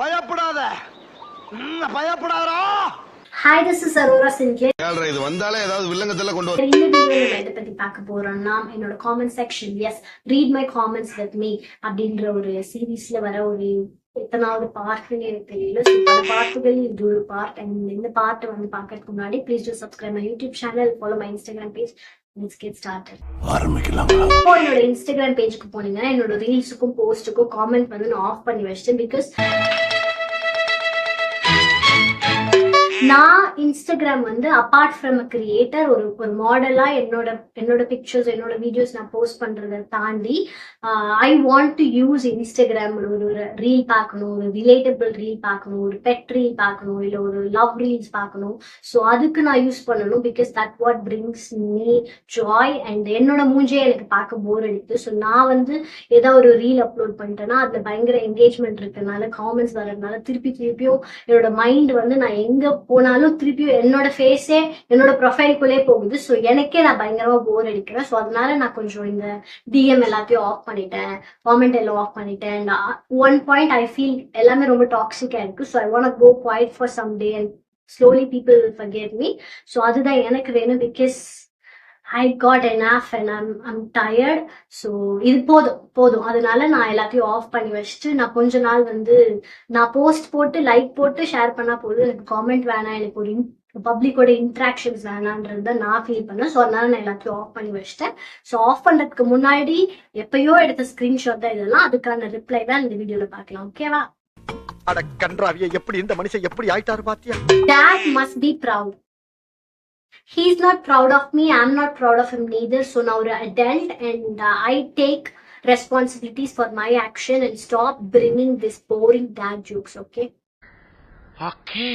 பயப்படாத பயப்படாதடா. Hi, this is Aurora Sinclair. இது வந்தாலே ஏதாவது வில்லங்கத்துல கொண்டு வர. இந்த வீடியோல எதை பத்தி பார்க்க போறோம்னா என்னோட comment section, yes read my comments with me அப்படின்ற ஒரு சீரீஸ்ல வர ஒரு எத்தனாவது பார்ட்னு எனக்கு தெரியல. ஸோ பல பார்ட்டுகள் இது ஒரு பார்ட். அண்ட் இந்த பார்ட் வந்து பார்க்கறதுக்கு முன்னாடி please to subscribe my YouTube channel, follow my Instagram page. Let's get started. ஆரம்பிக்கலாமா? இப்போ என்னோட இன்ஸ்டாகிராம் பேஜுக்கு போனீங்கன்னா என்னோட ரீல்ஸுக்கும் போஸ்ட்டுக்கும் காமெண்ட் வந்து நான் ஆஃப் பண்ணி வச்சிட்டேன். பிகாஸ் நான் இன்ஸ்டாகிராம் வந்து அப்பார்ட் ஃப்ரம் அ கிரியேட்டர் ஒரு மாடலா என்னோட பிக்சர்ஸ், என்னோட வீடியோஸ் நான் போஸ்ட் பண்றதை தாண்டி I want to use Instagram. ஒரு ரீல் பார்க்கணும், ஒரு ரிலேட்டபிள் ரீல் பார்க்கணும், ஒரு பெட் ரீல் பார்க்கணும், இல்லை ஒரு லவ் ரீல்ஸ் பார்க்கணும். ஸோ அதுக்கு நான் யூஸ் பண்ணணும். Because that what brings me Joy. And என்னோட மூஞ்சே எனக்கு பார்க்க போர் அடிக்குது. ஸோ நான் வந்து ஏதாவது ஒரு ரீல் அப்லோட் பண்ணிட்டேன்னா அதுல பயங்கர என்கேஜ்மெண்ட் இருக்கிறதுனால, காமெண்ட்ஸ் வர்றதுனால திருப்பியும் என்னோட மைண்ட் வந்து நான் எங்க போனாலும் திருப்பியும் என்னோட ஃபேஸே என்னோட ப்ரொஃபைல்குள்ளே போகுது. ஸோ எனக்கே நான் பயங்கரமா போர் அடிக்கிறேன். ஸோ அதனால நான் கொஞ்சம் இந்த டிஎம் எல்லாத்தையும் ஆஃப் பண்ணிட்டேன், காமெண்ட் எல்லாம் ஆஃப் பண்ணிட்டேன். ஒன் பாயிண்ட் ஐ ஃபீல் எல்லாமே ரொம்ப டாக்ஸிக்கா இருக்கு. So I want go quiet for some day and slowly people forget me. So அதுதான் எனக்கு வேணும். Because I got enough and I'm tired. So இது போதும். அதனால நான் எல்லாத்தையும் ஆஃப் பண்ணி வச்சுட்டு நான் கொஞ்ச நாள் வந்து நான் போஸ்ட் போட்டு லைக் போட்டு ஷேர் பண்ணா போதும், எனக்கு காமெண்ட் வேணாம், எனக்கு ஒரு பப்ளிக்கோட இன்ட்ராக்ஷன்ஸ் வேணான்றத நான் ஃபீல் பண்ணேன். ஸோ அதனால நான் எல்லாத்தையும் ஆஃப் பண்ணி வச்சிட்டேன். ஸோ ஆஃப் பண்றதுக்கு முன்னாடி எப்பயோ எடுத்த ஸ்கிரீன்ஷாட் தான் இதெல்லாம். அதுக்கான ரிப்ளை தான் இந்த வீடியோல பார்க்கலாம். ஓகேவா? அட கன்றாவியே, எப்படி இந்த மனுஷன் எப்படி ஆயிட்டாரு பாத்தியா? Dad must be proud. He's not proud of me, I'm not proud of him neither. So now we're adult and I take responsibilities for my action and stop bringing this boring dad jokes, okay? Okay.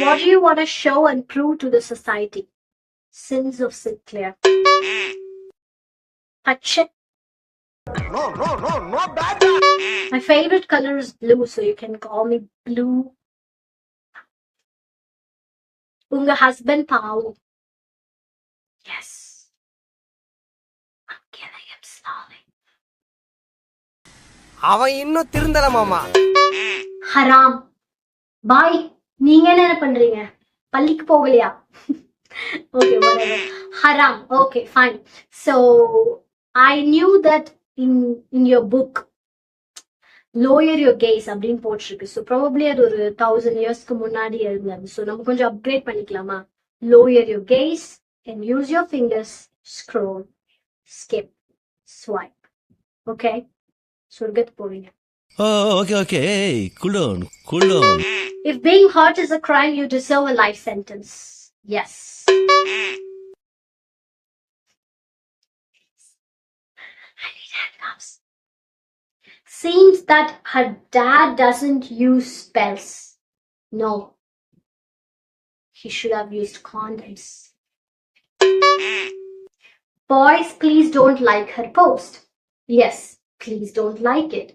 What do you want to show and prove to the society? Sins of Sinclair. Acha. No, bad. My favorite color is blue, so you can call me Blue. Unga husband Pao. Yes. I'm killing him slowly. அவன் இன்னும் திருந்தல மாமா. ஹராம். பாய், நீங்க என்ன பண்றீங்க? பள்ளிக்கு போகலையா? Okay, whatever. Haram. Okay, fine. So I knew that in your book lower your gaze அப்படின்னு போட்டிருக்கு. ஸோ ப்ராபப்ளி அது ஒரு 1000 இயர்ஸ்க்கு முன்னாடி இருந்தது. ஸோ நம்ம கொஞ்சம் அப்கிரேட் பண்ணிக்கலாமா? lower your gaze and use your fingers, scroll, skip, swipe. Okay? சொர்க்கத்துக்கு போவீங்க. Okay. Cool down. If being hurt is a crime, you deserve a life sentence. Yes. I need handcuffs. Seems that her dad doesn't use spells. No. He should have used condoms. Boys, please don't like her post. Yes, please don't like it.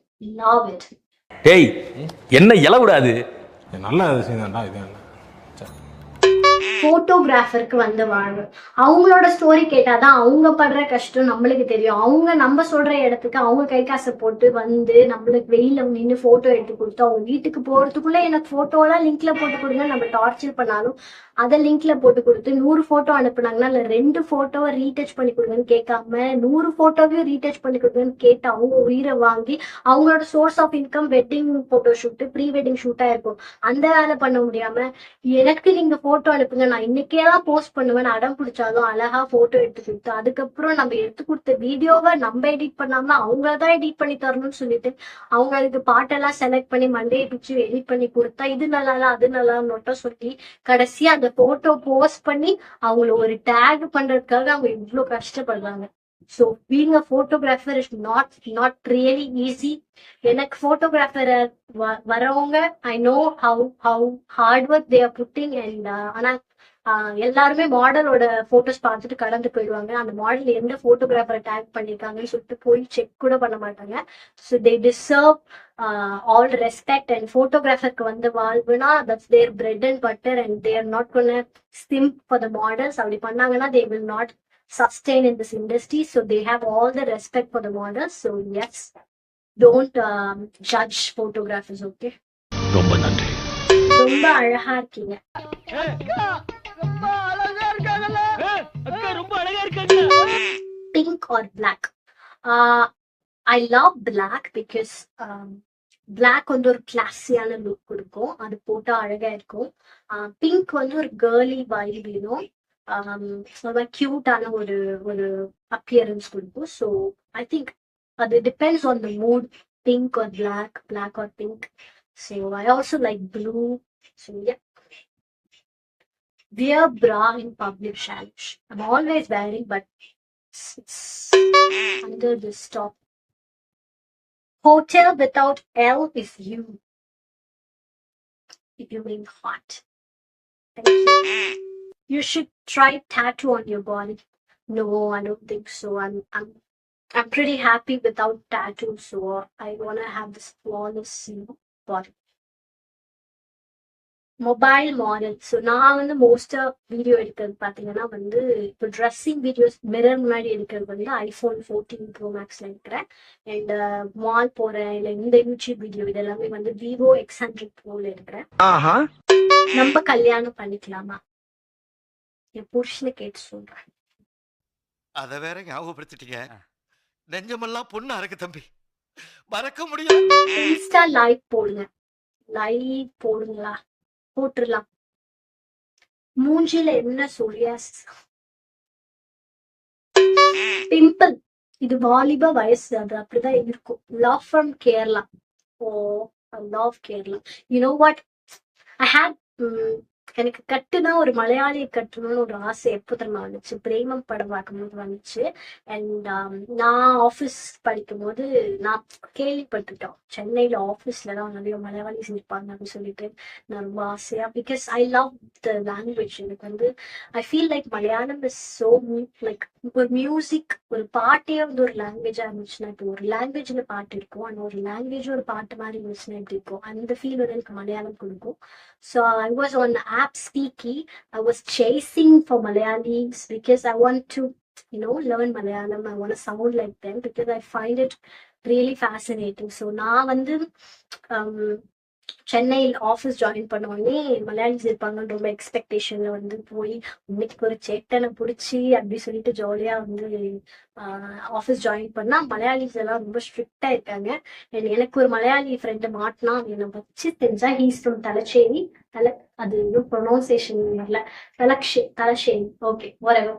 Love it. டேய், என்ன இலவுடாது? நல்ல விஷயம்தான்டா இது. போட்டோகிராஃபருக்கு வந்த வாழ்வு. அவங்களோட story கேட்டாதான் அவங்க படுற கஷ்டம் நம்மளுக்கு தெரியும். அவங்க நம்ம சொல்ற இடத்துக்கு அவங்க கை காசை போட்டு வந்து நம்மளுக்கு வெயில நின்று போட்டோ எடுத்து கொடுத்து அவங்க வீட்டுக்கு போறதுக்குள்ள எனக்கு போட்டோலாம் லிங்க்ல போட்டு கொடுங்க நம்ம டார்ச்சர் பண்ணாலும் அதை லிங்க்ல போட்டு கொடுத்து 100 போட்டோ அனுப்புனாங்கன்னா இல்ல 2 போட்டோவை ரீடச் பண்ணி கொடுங்கன்னு கேட்காம 100 போட்டோவையும் ரீடச் பண்ணி கொடுங்கன்னு கேட்டு அவங்க உயிரை வாங்கி அவங்களோட source of income wedding photo shoot, pre wedding ஷூட்டா இருக்கும். அந்த வேலை பண்ண முடியாம எனக்கு நீங்க போட்டோ அனுப்புங்க, நான் இன்னைக்கே தான் போஸ்ட் பண்ணுவேன் அடம் பிடிச்சாலும் அழகா போட்டோ எடுத்து கொடுத்து அதுக்கப்புறம் நம்ம எடுத்து கொடுத்த வீடியோவை நம்ம எடிட் பண்ணாம அவங்களதான் எடிட் பண்ணி தரணும்னு சொல்லிட்டு அவங்க அதுக்கு பாட்டெல்லாம் செலக்ட் பண்ணி மண்டையை பிடிச்சி எடிட் பண்ணி கொடுத்தா இது நல்லா அது நல்லா நோட்டம் சொல்லி கடைசியா அந்த போட்டோ போஸ்ட் பண்ணி அவங்கள ஒரு டேக் பண்றதுக்காக அவங்க இவ்வளவு கஷ்டப்படுறாங்க. So being a photographer is not really easy. எனக்கு போட்டோகிராஃபர் வரவங்க I know how hard work they are putting and ஆனா எல்லாருமே மாடலோட போட்டோஸ் பார்த்துட்டு கடந்து போயிடுவாங்க. அந்த மாடல் எந்த போட்டோகிராஃபரை டேக் பண்ணிருக்காங்கன்னு சொல்லிட்டு போய் செக் கூட பண்ண மாட்டாங்க. So they deserve all respect. And போட்டோகிராஃபருக்கு வந்து வாழ்வுனா that's their bread and butter and they're not gone skimp for the models. அப்படி பண்ணாங்கன்னா they will not sustain in this industry, so they have all the respect for the models. So yes, don't judge photographers, okay? ரொம்ப நன்றி. ரொம்ப அழகா இருக்கீங்க. Pink or black? I love black because black வந்து ஒரு கிளாஸியான look கொடுக்கும், அது போட்டா அழகா இருக்கும். பிங்க் வந்து ஒரு கேர்லி வைப் வேணும், ரொம்ப கியூட்டான ஒரு ஒரு அப்பியரன்ஸ் கொடுக்கும். ஸோ ஐ திங்க் அது depends on the mood. Pink or black, black or pink. So I also like blue. So yeah. Wear bra in public challenge. I'm always wearing, but it's under this top. Hotel without L is you. If you mean hot. Thank you. You should try tattoo on your body. No, I don't think so. I'm pretty happy without tattoo, so I wanna have this flawless, body. Mobile model. So நான் வந்து மோஸ்டா video எடுக்கிறது பார்த்தீங்கன்னா வந்து இப்போ dressing videos mirror முன்னாடி எடுக்கிறது வந்து iPhone 14 Pro Maxல இருக்கிறேன். அண்ட் மால் போறேன் இல்லை இந்த யூடியூப் வீடியோ இதெல்லாமே வந்து Vivo X100 Proல இருக்கிறேன். நம்ம கல்யாணம் பண்ணிக்கலாமா? என் புருஷனை கேட்டு சொல்றேன். அத வேற ஞாபகப்படுத்திட்டீங்க. நெஞ்சமெல்லாம் பொண்ணா இருக்கு தம்பி, மறக்க முடியல. இன்ஸ்டா லைக் போடுங்க. லைக் போடுங்களா? போட்டுடலாம். மூஞ்சில என்ன சொரியாசிஸ்? பிம்பிள். இது வாலிப வயசு, அது அப்படிதான் இருக்கும். Love from Kerala. Oh, love Kerala. You know what, I hate எனக்கு கட்டுனா ஒரு மலையாளியை கட்டணும்னு ஒரு ஆசை எப்போ தெரியுமா வந்துச்சு? பிரேமம் படம் பார்க்கும்போது வந்துச்சு. அண்ட் நான் ஆஃபீஸ் படிக்கும் போது நான் கேள்விப்பட்டுட்டோம், சென்னையில ஆஃபீஸ்லலாம் நிறைய மலையாளிஸ் இருப்பாங்க அப்படின்னு சொல்லிட்டு. நான் ரொம்ப ஆசையா, because I love the language. எனக்கு வந்து I feel like Malayalam is so like ஒரு மியூசிக், ஒரு பாட்டே வந்து ஒரு லாங்குவேஜா இருந்துச்சுன்னா, இப்போ ஒரு லாங்குவேஜ்ல பாட்டு இருக்கும், ஆனால் ஒரு லாங்குவேஜ் ஒரு பாட்டு மாதிரி இருந்துச்சுன்னா எப்படி இருக்கும்? அந்த ஃபீல் வந்து எனக்கு மலையாளம் கொடுக்கும். So I was on app Speaky. I was chasing for Malayalis because I want to, learn Malayalam. I want to sound like them because I find it really fascinating. So நான் வந்து சென்னையில் office join பண்ண உடனே மலையாளிஸ் இருப்பாங்கன்னு ரொம்ப எக்ஸ்பெக்டேஷன்ல வந்து போய் இன்னைக்கு ஒரு சேட்டனை பிடிச்சி அப்படி சொல்லிட்டு ஜாலியா வந்து ஆஃபீஸ் ஜாயின் பண்ணா, மலையாளிஸ் எல்லாம் ரொம்ப ஸ்ட்ரிக்டா இருக்காங்க. எனக்கு ஒரு மலையாளி ஃப்ரெண்டு மாட்டினா, என்னை வச்சு தெரிஞ்சா ஹீஸ் ஃப்ரம் தலச்சேரி. அது இன்னும் ப்ரொனவுன்சியேஷன் வரல, தலச்சேரி. Okay, whatever.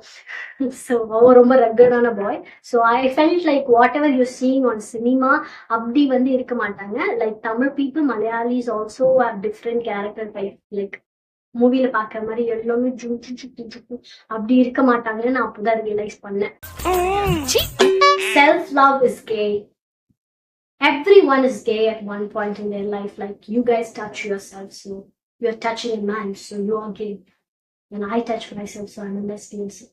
ஸோ அவன் ரொம்ப ரக்கடான boy. So I felt like whatever you seeing on cinema அப்படி வந்து இருக்க மாட்டாங்க. Like Tamil people, Malayalis also have different character type. Like மூவில பாக்குற மாதிரி எல்லாமே அப்படி இருக்க மாட்டாங்கன்னு நான் அப்பதான் ரியலைஸ் பண்ணேன். Self love is K. Everyone is gay at one point in their life. Like you guys touch yourself, so you're touching a man, so you are gay. And I touch myself, so I'm a lesbian. So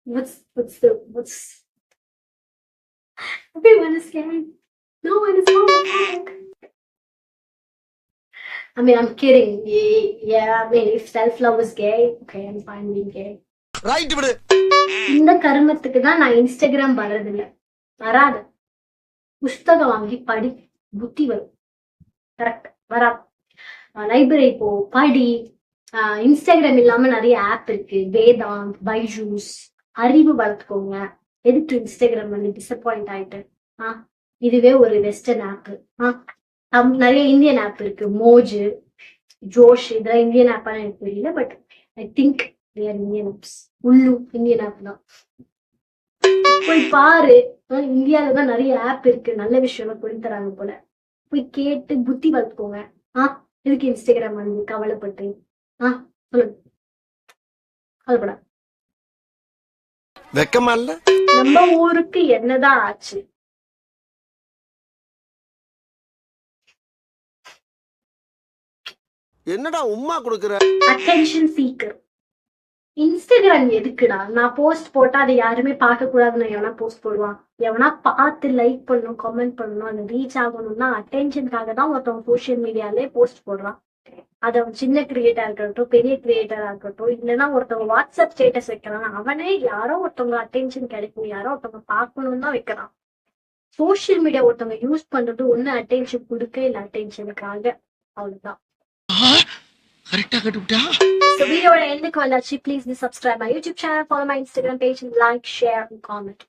what's everyone is gay. No one is homophobic. I mean, I'm kidding. Yeah, I mean, if self-love is gay, okay, I'm fine being gay. Right விடு. இந்த கருமத்துக்கு தான் நான் Instagram வர்றதில்லை. வராது. புஸ்தகம் வாங்கி படி, புத்தி வரும். கரெக்ட், வராது. லைப்ரரி போ, படி. இன்ஸ்டாகிராம் இல்லாம நிறைய ஆப் இருக்கு, வேதாந்த், பைஜூஸ். அறிவு வளர்த்துக்கோங்க. எதுக்கு இன்ஸ்டாகிராம் வந்து டிசப்பாயிண்ட் ஆயிட்டு? இதுவே ஒரு வெஸ்டர்ன் ஆப். நிறைய இந்தியன் ஆப் இருக்கு, மோஜு, ஜோஷ். இதெல்லாம் இந்தியன் ஆப்பான்னு எனக்கு தெரியல, but I think they are Indian apps. உள்ளு இந்தியன் ஆப் தான். போய் பாரு, இந்தியாவில தான் நிறைய ஆப் இருக்கு, நல்ல விஷயம் சொல்லி தராங்க போல. போய் கேட்டு புத்தி வளர்த்துக்கோங்க. எதுக்கு இன்ஸ்டாகிராம் வந்து கவலைப்பட்டு? சொல்லுங்க, கவலைப்பட. வெக்கமா இல்ல? நம்ம ஊருக்கு என்னதான் ஆச்சு? என்னடா உம்மா கொடுக்குற? Attention seeker. இன்ஸ்டாகிராம் எதுக்குடா? நான் போஸ்ட் போட்டா அதை யாருமே பார்க்க கூடாதுன்னு எவனா போஸ்ட் போடுவான்? எவனா பார்த்து லைக் பண்ணணும், கமெண்ட் பண்ணணும், அது ரீச் ஆகணும்னா அட்டென்ஷனுக்காக தான் ஒருத்தவங்க சோசியல் மீடியாலே போஸ்ட் போடுறான். அது சின்ன கிரியேட்டா இருக்கட்டும், பெரிய கிரியேட்டரா இருக்கட்டும், இல்லைன்னா ஒருத்தவங்க வாட்ஸ்அப் ஸ்டேட்டஸ் வைக்கிறான், அவனே யாரோ ஒருத்தவங்க அட்டென்ஷன் கிடைக்கும், யாரோ ஒருத்தவங்க பார்க்கணும்னு தான் வைக்கிறான். சோசியல் மீடியா ஒருத்தவங்க யூஸ் பண்றது ஒண்ணு அட்டென்ஷன் கொடுக்க, இல்ல அட்டென்ஷனுக்காக. அவ்வளவுதான். கரெக்டா கட்டுப்பிட்டா. So வீடியோட எண்டுக்கு வந்தாச்சு. Please do subscribe my YouTube channel, follow my Instagram page, and like, share and comment.